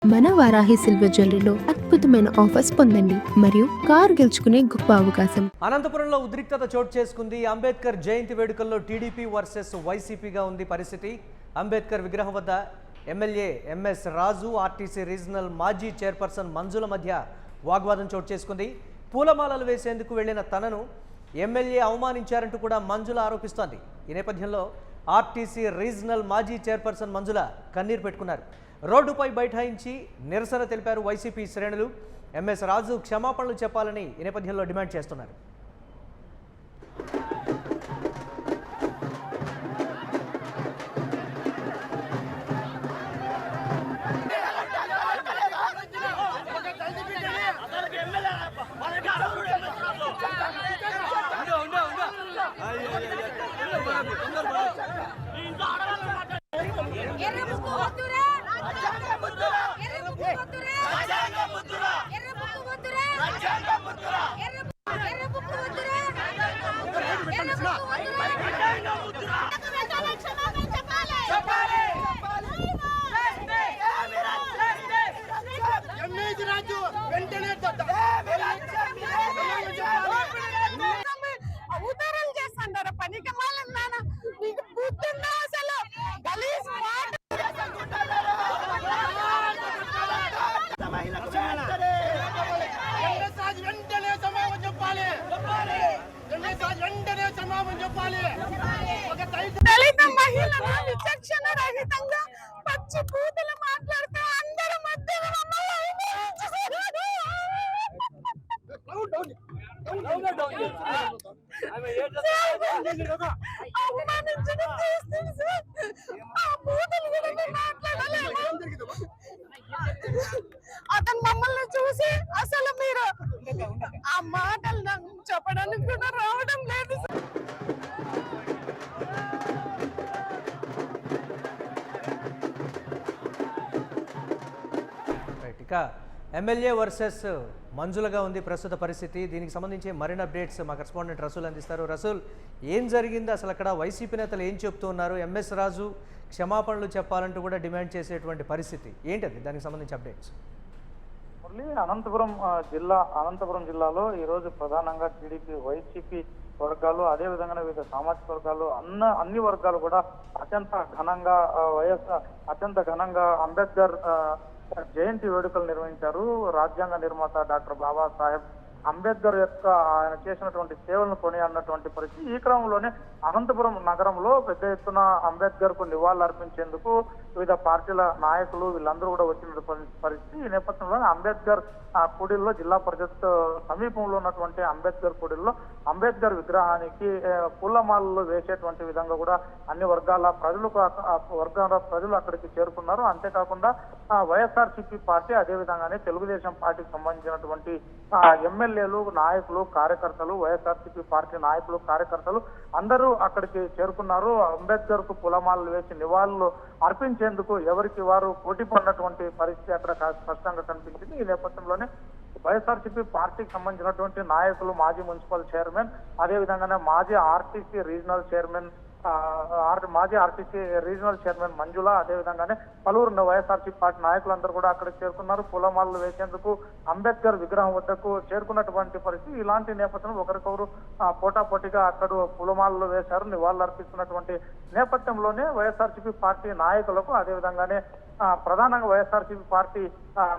మన వారాహి సిల్వర్ జ్యువెలరీలో అద్భుతమైన ఆఫర్స్ పొందండి మరియు కారు గెలుచుకునే గొప్ప అవకాశం. అనంతపురంలో ఉద్రిక్తత చోటు చేసుకుంది. అంబేద్కర్ జయంతి వేడుకల్లో టీడీపీ వర్సెస్ వైసీపీగా ఉంది పరిస్థితి. అంబేద్కర్ విగ్రహం వద్ద ఎమ్మెల్యే ఎంఎస్ రాజు, ఆర్టీసీ రీజనల్ మాజీ చైర్పర్సన్ మంజుల మధ్య వాగ్వాదం చోటు చేసుకుంది. పూలమాలలు వేసేందుకు వెళ్లిన తనను ఎమ్మెల్యే అవమానించారంటూ కూడా మంజుల ఆరోపిస్తోంది. ఈ నేపథ్యంలో ఆర్టీసీ రీజనల్ మాజీ చైర్పర్సన్ మంజుల కన్నీరు పెట్టుకున్నారు. రోడ్డుపై బైఠాయించి నిరసన తెలిపారు వైసీపీ శ్రేణులు. ఎంఎస్ రాజు క్షమాపణలు చెప్పాలని ఈ నేపథ్యంలో డిమాండ్ చేస్తున్నారు. దళిత మహిళలు విచక్షణ రహితంగా పచ్చి బూతులు మాట్లాడితే అందరి మధ్య అవమానించడం చేస్తుంది సార్. ఆ బూతులు గురించి మాట్లాడలేదు. అతను మమ్మల్ని చూసి అసలు మీరు ఆ మాటలు నాకు చెప్పడానికి కూడా రావడం లేదు సార్. ఇక ఎమ్మెల్యే వర్సెస్ మంజులగా ఉంది ప్రస్తుత పరిస్థితి. దీనికి సంబంధించి మరిన్ని అప్డేట్స్ మా కరెస్పాండెంట్ రసూల్ అందిస్తారు. రసూల్, ఏం జరిగింది అసలు? అక్కడ వైసీపీ నేతలు ఏం చెప్తున్నారు? ఎంఎస్ రాజు క్షమాపణలు చెప్పాలంటూ కూడా డిమాండ్ చేసేటువంటి పరిస్థితి ఏంటది? దానికి సంబంధించి అప్డేట్స్. అనంతపురం జిల్లాలో ఈ రోజు ప్రధానంగా టీడీపీ, వైసీపీ వర్గాలు, అదేవిధంగా వివిధ సామాజిక వర్గాలు, అన్ని వర్గాలు కూడా అత్యంత ఘనంగా అంబేద్కర్ జయంతి వేడుకలు నిర్వహించారు. రాజ్యాంగ నిర్మాత డాక్టర్ బాబాసాహెబ్ అంబేద్కర్ యొక్క ఆయన చేసినటువంటి సేవలను కొనియాడినటువంటి పరిస్థితి. ఈ క్రమంలోనే అనంతపురం నగరంలో పెద్ద ఎత్తున అంబేద్కర్ కు నివాళులు అర్పించేందుకు వివిధ పార్టీల నాయకులు వీళ్ళందరూ కూడా వచ్చిన పరిస్థితి. ఈ నేపథ్యంలోనే అంబేద్కర్ కూడిల్లో, జిల్లా పరిషత్ సమీపంలో ఉన్నటువంటి అంబేద్కర్ కూడిల్లో అంబేద్కర్ విగ్రహానికి పూలమాలలు వేసేటువంటి విధంగా కూడా అన్ని వర్గాల ప్రజలు అక్కడికి చేరుకున్నారు. అంతేకాకుండా వైఎస్ఆర్సీపీ పార్టీ, అదేవిధంగానే తెలుగుదేశం పార్టీకి సంబంధించినటువంటి ఎమ్మెల్యేలు, నాయకులు, కార్యకర్తలు, వైఎస్ఆర్సీపీ పార్టీ నాయకులు, కార్యకర్తలు అందరూ అక్కడికి చేరుకున్నారు. అంబేద్కర్ కు పూలమాలలు వేసి నివాళులు అర్పించేందుకు ఎవరికి వారు పోటీ పడినటువంటి పరిస్థితి అక్కడ స్పష్టంగా కనిపించింది. ఈ నేపథ్యంలోనే వైఎస్ఆర్సీపీ పార్టీకి సంబంధించినటువంటి నాయకులు, మాజీ మున్సిపల్ చైర్మన్, అదేవిధంగానే మాజీ ఆర్టీసీ రీజనల్ చైర్మన్ మంజుల, అదేవిధంగానే పలువురు వైఎస్ఆర్సీపీ పార్టీ నాయకులందరూ కూడా అక్కడికి చేరుకున్నారు. పూలమాలలు వేసేందుకు అంబేద్కర్ విగ్రహం వద్దకు చేరుకున్నటువంటి పరిస్థితి. ఇలాంటి నేపథ్యంలో ఒకరికొకరు పోటాపోటీగా అక్కడ పూలమాలలు వేశారు, నివాళులు అర్పిస్తున్నటువంటి నేపథ్యంలోనే వైఎస్ఆర్సీపీ పార్టీ నాయకులకు, అదేవిధంగానే ప్రధానంగా వైఎస్ఆర్సీపీ పార్టీ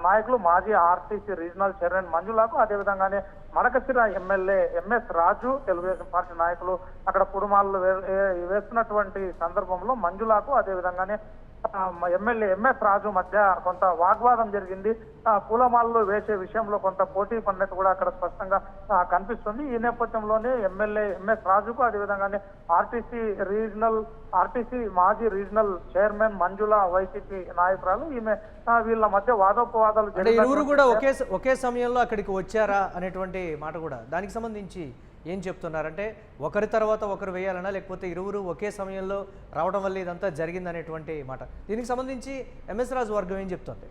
నాయకులు, మాజీ ఆర్టీసీ రీజనల్ చైర్మన్ మంజులకు, అదేవిధంగానే Madakasira MLA MS Raju, Telugu Desam party నాయకులు అక్కడ పూలమాలలు వేస్తున్నటువంటి సందర్భంలో మంజులకు, అదేవిధంగానే ఎమ్మెల్యే ఎంఎస్ రాజు మధ్య కొంత వాగ్వాదం జరిగింది. పూలమాలలు వేసే విషయంలో కొంత పోటీ పడినట్టు కూడా అక్కడ స్పష్టంగా కనిపిస్తుంది. ఈ నేపథ్యంలోనే ఎమ్మెల్యే ఎంఎస్ రాజుకు, అదేవిధంగానే ఆర్టీసీ మాజీ రీజనల్ చైర్మన్ మంజుల, వైసీపీ నాయకురాలు, ఈమె వీళ్ళ మధ్య వాదోపవాదాలు ఇరువురు కూడా ఒకే సమయంలో అక్కడికి వచ్చారా అనేటువంటి మాట కూడా దానికి సంబంధించి ఏం చెప్తున్నారంటే ఒకరి తర్వాత ఒకరు వేయాలన్నా లేకపోతే ఇరువురు ఒకే సమయంలో రావడం వల్ల ఇదంతా జరిగిందనేటువంటి మాట. దీనికి సంబంధించి ఎంఎస్ రాజు వర్గం ఏం చెప్తుంది?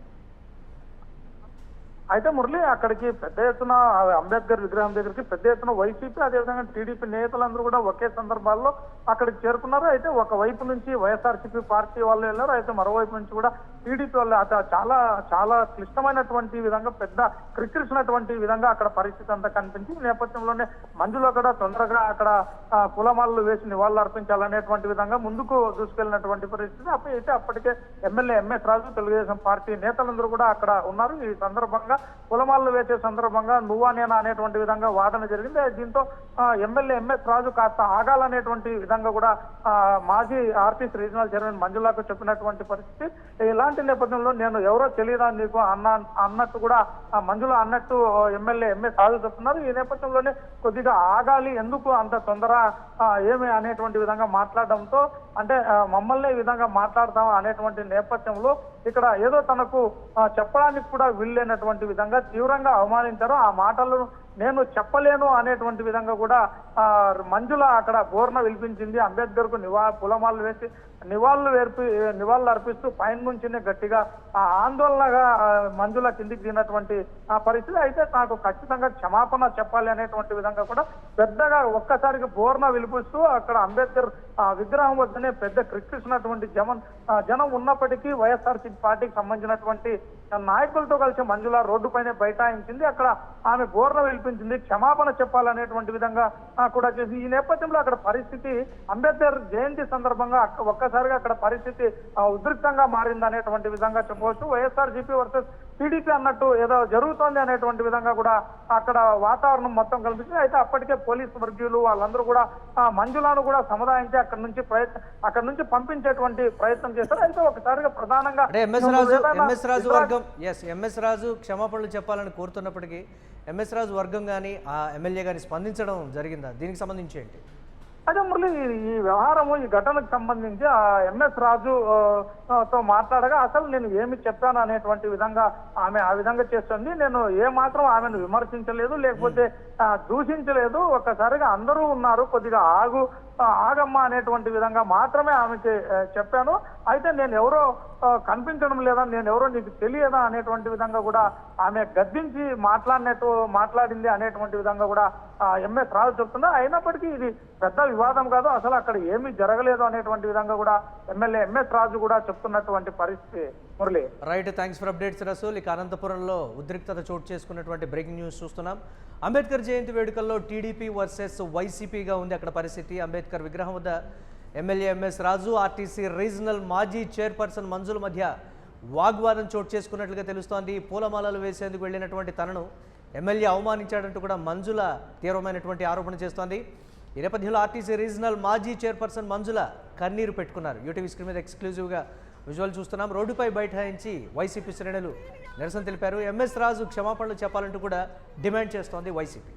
అయితే మురళి అక్కడికి పెద్ద ఎత్తున అంబేద్కర్ విగ్రహం దగ్గరికి పెద్ద ఎత్తున వైసీపీ అదేవిధంగా టీడీపీ నేతలందరూ కూడా ఒకే సందర్భాల్లో అక్కడికి చేరుకున్నారు. అయితే ఒక వైపు నుంచి వైఎస్ఆర్సీపీ పార్టీ వాళ్ళు వెళ్ళారు, అయితే మరోవైపు నుంచి కూడా టీడీపీ వాళ్ళు చాలా చాలా క్లిష్టమైనటువంటి విధంగా పెద్ద క్రిక్కిరిసినటువంటి విధంగా అక్కడ పరిస్థితి అంతా కనిపించి ఈ నేపథ్యంలోనే మంజులో కూడా తొందరగా అక్కడ పూలమాలలు వేసి నివాళులు అర్పించాలనేటువంటి విధంగా ముందుకు దూసుకెళ్లినటువంటి పరిస్థితి. అయితే అప్పటికే MLA MS Raju Telugu Desam party నేతలందరూ కూడా అక్కడ ఉన్నారు. ఈ సందర్భంగా పూలమాలలు వేసే సందర్భంగా నువ్వా నేనా అనేటువంటి విధంగా వాదన జరిగింది. దీంతో ఎమ్మెల్యే ఎంఎస్ రాజు కాస్త ఆగాలనేటువంటి విధంగా కూడా మాజీ ఆర్టీసీ రీజనల్ చైర్మన్ మంజులకు చెప్పినటువంటి పరిస్థితి. ఇలాంటి నేపథ్యంలో నేను ఎవరో తెలియదా నీకు అన్నట్టు కూడా మంజుల అన్నట్టు ఎమ్మెల్యే ఎంఎస్ రాజు చెప్తున్నారు. ఈ నేపథ్యంలోనే కొద్దిగా ఆగాలి, ఎందుకు అంత తొందర ఏమి అనేటువంటి విధంగా మాట్లాడడంతో అంటే మమ్మల్ని ఈ విధంగా మాట్లాడతాం అనేటువంటి నేపథ్యంలో ఇక్కడ ఏదో తనకు చెప్పడానికి కూడా వీల్లేనటువంటి విధంగా తీవ్రంగా అవమానించారు. ఆ మాటలను నేను చెప్పలేను అనేటువంటి విధంగా కూడా మంజుల అక్కడ బోర్న విలిపించింది. అంబేద్కర్ కు పూలమాలలు వేసి నివాళులు అర్పిస్తూ పైన నుంచినే గట్టిగా ఆందోళనగా మంజుల కిందికి దిగినటువంటి పరిస్థితి. అయితే నాకు ఖచ్చితంగా క్షమాపణ చెప్పాలి అనేటువంటి విధంగా కూడా పెద్దగా ఒక్కసారికి బోర్న విలిపిస్తూ అక్కడ అంబేద్కర్ విగ్రహం వద్దనే పెద్ద క్రిక్కిసినటువంటి జనం ఉన్నప్పటికీ వైఎస్ఆర్సీపీ పార్టీకి సంబంధించినటువంటి నాయకులతో కలిసి మంజుల రోడ్డుపైనే బైఠాయించింది. అక్కడ ఆమె బోర్న విలిపించింది, క్షమాపణ చెప్పాలనేటువంటి విధంగా కూడా చేసి ఈ నేపథ్యంలో అక్కడ పరిస్థితి అంబేద్కర్ జయంతి సందర్భంగా ఒక్కసారిగా అక్కడ పరిస్థితి ఉద్రిక్తంగా మారింది అనేటువంటి విధంగా చెప్పవచ్చు. వైఎస్ఆర్సీపీ వర్సెస్ టీడీపీ అన్నట్టు ఏదో జరుగుతోంది అనేటువంటి విధంగా కూడా అక్కడ వాతావరణం మొత్తం కల్పించింది. అయితే అప్పటికే పోలీసు వర్గీయులు వాళ్ళందరూ కూడా మంజులను కూడా సముదాయించి అక్కడ నుంచి పంపించేటువంటి ప్రయత్నం చేశారు. అయితే ఒకసారిగా ప్రధానంగా ఎంఎస్ రాజు క్షమాపణలు చెప్పాలని కోరుతున్నప్పటికీ ఎంఎస్ రాజు వర్గం కానీ ఆ ఎమ్మెల్యే గాని స్పందించడం జరిగిందా? దీనికి సంబంధించి ఏంటి? అదే మురళి, ఈ వ్యవహారము ఈ ఘటనకు సంబంధించి ఆ ఎంఎస్ రాజు తో మాట్లాడగా అసలు నేను ఏమి చెప్పాను అనేటువంటి విధంగా ఆమె ఆ విధంగా చేస్తుంది. నేను ఏ మాత్రం ఆమెను విమర్శించలేదు, లేకపోతే దూషించలేదు. ఒక్కసారిగా అందరూ ఉన్నారు, కొద్దిగా ఆగమ్మ అనేటువంటి విధంగా మాత్రమే ఆమెకి చెప్పాను. అయితే నేను ఎవరో కనిపించడం లేదా, నేను ఎవరో నీకు తెలియదా అనేటువంటి విధంగా కూడా ఆమె గద్దించి మాట్లాడింది అనేటువంటి విధంగా కూడా ఎంఎస్ రాజు చెప్తున్నా. అయినప్పటికీ ఇది పెద్ద వివాదం కాదు, అసలు అక్కడ ఏమీ జరగలేదు అనేటువంటి విధంగా కూడా ఎమ్మెల్యే ఎంఎస్ రాజు కూడా చెప్తున్నటువంటి పరిస్థితి. Murali right, thanks for updates Rasool. ఇక అనంతపురంలో ఉద్రిక్తత చోటు చేసుకున్నటువంటి బ్రేకింగ్ న్యూస్ చూస్తున్నాం. అంబేద్కర్ జయంతి వేడుకల్లో టీడీపీ వర్సెస్ వైసీపీగా ఉంది అక్కడ పరిస్థితి. అంబేద్కర్ విగ్రహం వద్ద ఎమ్మెల్యే ఎంఎస్ రాజు, ఆర్టీసీ రీజనల్ మాజీ చైర్పర్సన్ మంజుల మధ్య వాగ్వాదం చోటు చేసుకున్నట్లుగా తెలుస్తోంది. పూలమాలలు వేసేందుకు వెళ్ళినటువంటి తనను ఎమ్మెల్యే అవమానించాడంటూ కూడా మంజుల తీవ్రమైనటువంటి ఆరోపణ చేస్తోంది. ఈ నేపథ్యంలో ఆర్టీసీ రీజనల్ మాజీ చైర్పర్సన్ మంజుల కన్నీరు పెట్టుకున్నారు. యూటీవీ స్క్రీన్ మీద ఎక్స్క్లూజివ్గా విజువల్ చూస్తున్నాం. రోడ్డుపై బైఠాయించి వైసీపీ శ్రేణులు నిరసన తెలిపారు. ఎంఎస్ రాజు క్షమాపణలు చెప్పాలంటూ కూడా డిమాండ్ చేస్తోంది వైసీపీ.